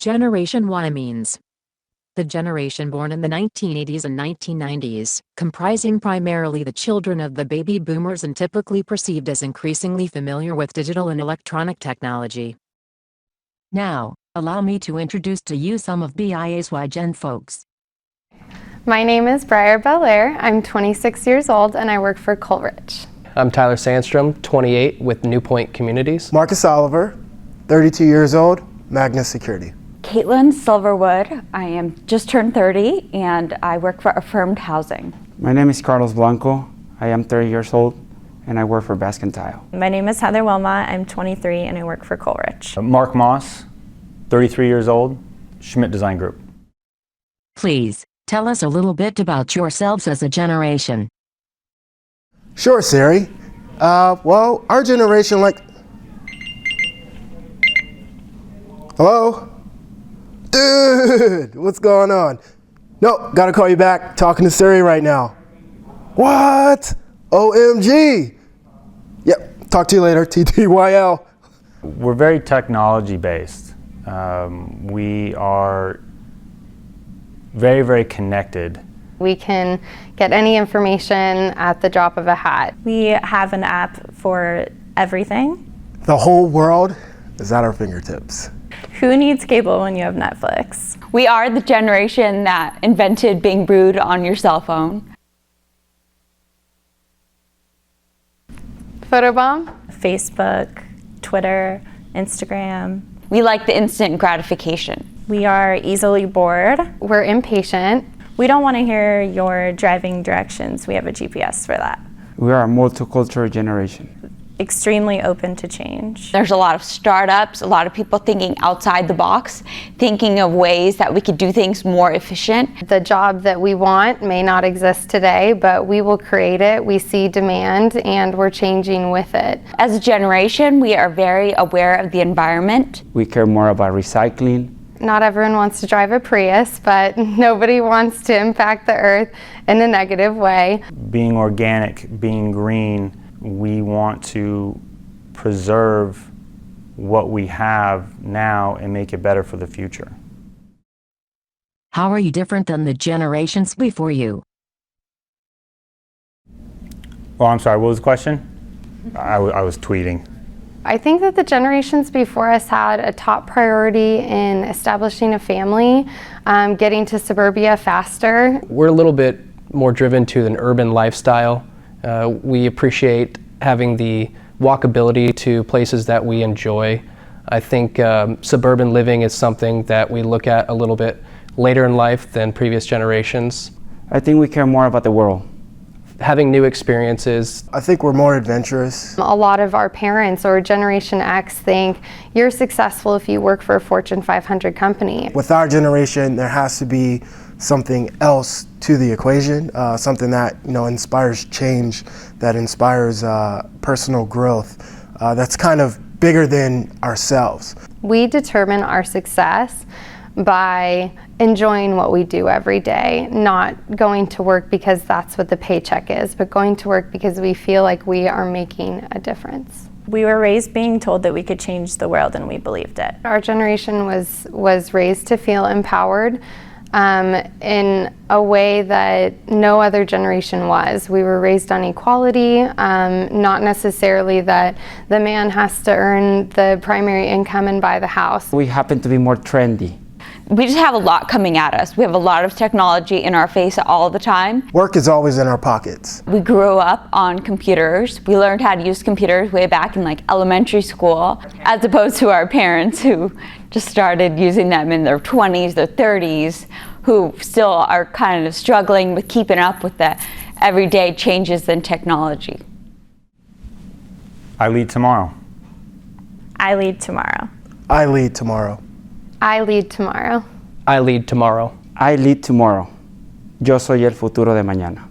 Generation Y means the generation born in the 1980s and 1990s, comprising primarily the children of the baby boomers and typically perceived as increasingly familiar with digital and electronic technology. Now, allow me to introduce to you some of BIA's Y Gen folks. My name is Briar Belair. I'm 26 years old and I work for Coleridge. I'm Tyler Sandstrom, 28, with New Point Communities. Marcus Oliver, 32 years old, Magnus Security. Caitlin Silverwood. I am just turned 30 and I work for Affirmed Housing. My name is Carlos Blanco. I am 30 years old and I work for Baskin Tile. My name is Heather Wilma. I'm 23 and I work for Coleridge. Mark Moss, 33 years old, Schmidt Design Group. Please, tell us a little bit about yourselves as a generation. Sure, Siri. Well, our generation, Hello? Dude, what's going on? Nope, gotta call you back. Talking to Siri right now. What? OMG. Yep, talk to you later, TTYL. We're very technology based. We are very, very connected. We can get any information at the drop of a hat. We have an app for everything. The whole world is at our fingertips. Who needs cable when you have Netflix? We are the generation that invented being rude on your cell phone. Photobomb? Facebook, Twitter, Instagram. We like the instant gratification. We are easily bored. We're impatient. We don't want to hear your driving directions. We have a GPS for that. We are a multicultural generation. Extremely open to change. There's a lot of startups, a lot of people thinking outside the box, thinking of ways that we could do things more efficient. The job that we want may not exist today, but we will create it. We see demand and we're changing with it. As a generation, we are very aware of the environment. We care more about recycling. Not everyone wants to drive a Prius, but nobody wants to impact the earth in a negative way. Being organic, being green, we want to preserve what we have now and make it better for the future. How are you different than the generations before you? Well, I'm sorry, what was the question? I was tweeting. I think that the generations before us had a top priority in establishing a family, getting to suburbia faster. We're a little bit more driven to an urban lifestyle. We appreciate having the walkability to places that we enjoy. I think suburban living is something that we look at a little bit later in life than previous generations. I think we care more about the world. Having new experiences. I think we're more adventurous. A lot of our parents or Generation X think you're successful if you work for a Fortune 500 company. With our generation, there has to be something else to the equation, something that inspires change, that inspires personal growth, that's kind of bigger than ourselves. We determine our success by enjoying what we do every day, not going to work because that's what the paycheck is, but going to work because we feel like we are making a difference. We were raised being told that we could change the world and we believed it. Our generation was raised to feel empowered in a way that no other generation was. We were raised on equality, not necessarily that the man has to earn the primary income and buy the house. We happen to be more trendy. We just have a lot coming at us. We have a lot of technology in our face all the time. Work is always in our pockets. We grew up on computers. We learned how to use computers way back in elementary school, as opposed to our parents who just started using them in their 20s, their 30s, who still are kind of struggling with keeping up with the everyday changes in technology. I lead tomorrow. I lead tomorrow. I lead tomorrow. I lead tomorrow. I lead tomorrow. I lead tomorrow. Yo soy el futuro de mañana.